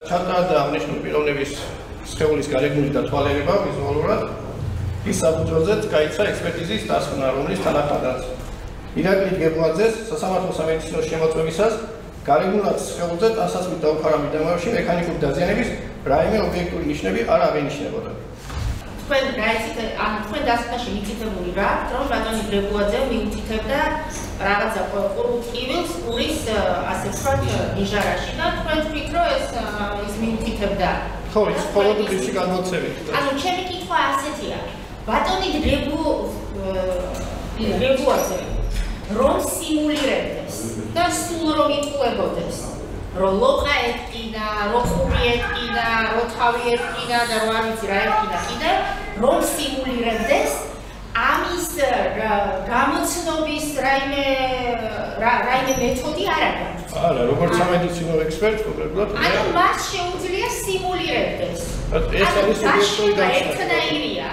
ჩატარდა აღნიშნული პიროვნების სხეულის გარეგნული დათვალიერება ვიზუალურად ის საფუძველზეც გაიცა ექსპერტიზის დასკვნა, რომლის თანახმადაც ირაკლი გებლაძეს სასამართლო სამედიცინო შემოწმებისას გარეგნულად სხეულზე ტანსაცმლის დაუფარა მიდამოებში მექანიკური დაზიანების რაიმე ობიექტური ნიშნები არ აღენიშნებოდა. თქვენ დასკვნაში მითითებული რა, რომ ბატონი გებლაძე მიუთითებდა რაღაცა ყურუწყივილს ურის ასე ვთქვათ ნიჟარაში და თქვენ თქვით რომ ეს მიუთითებდა. ხო, ის მხოლოდ ისე განმოცემით. ანუ ჩემი კითხვა ასეთია. ბატონი გებლაძე რომ სიმულირებდეს და სულ რომ იტყუებოდეს, რომ ლოყა ეტკიდა, რომ ყური ეტკიდა, რომ თავი ეტკიდა და რომ არ ვიცი რა ეტკიდა კიდევ, რომ სიმულირებდეს ამის გამოცნობის რაიმე მეთოდი არ აქვს. არა, როგორც სამედიცინო ექსპერტი კონკრეტულად. ანუ მას შეუძლია სიმულირებდეს. ეს არის სუბიექტური განცდა. ერთნაირია.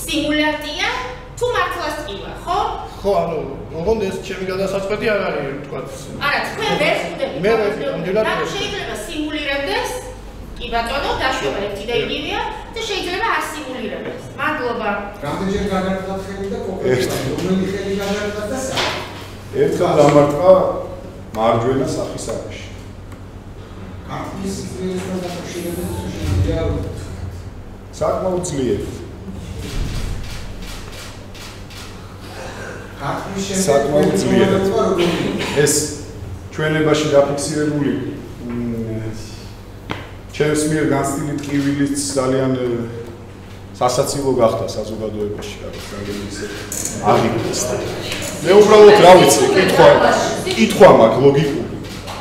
სიმულაცია თუ მართლაც ტკივა, ხო? ხო, ანუ ოღონდ ეს ჩემი გადასაწყვეტი არ არის, ვთქვათ. არა, თქვენ ვერ ხვდებით. მე ნამდვილად შეიძლება სიმულირებდეს, კი ბატონო, დაშვება ერთი და იგივეა და შეიძლება არ სიმულირებდეს. მადლობა. რამდენჯერ განარჩევთ ხელი და კონკრეტულად რომელი ხელი განარჩევთ და სა? ერთხელ დამარტყა მარჯვენა სახის არეში. ის ძლიერთან დაკავშირებით შეგვიძლია საკმაოდ ძლიერი. საკმაოდ ძლიერი. ეს ჩვენებაში დაფიქსირებული ჩემს მიერ განცდილი ტკივილიც ძალიან სასაცილო გახდა საზოგადოებაში, რაღაც ისე აღიქვეს. მე უბრალოდ რა ვიცი, კითხვა მაქვს ლოგიკური.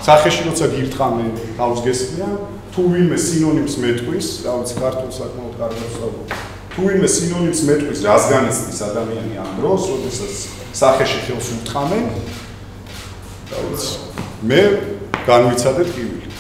სახეში როცა გირთხამენ თავს გესმიან, თუ ვინმე სინონიმს მეტყვის, რა ვიცი, ქართულს საკმაოდ კარგად ვსწავლობ. თუ ვინმე სინონიმს მეტყვის, რას განიცდის ადამიანი ამ დროს, როდესაც სახეში ხელს უთხრამენ, რა ვიცი, მე განვიცადე ტკივილი.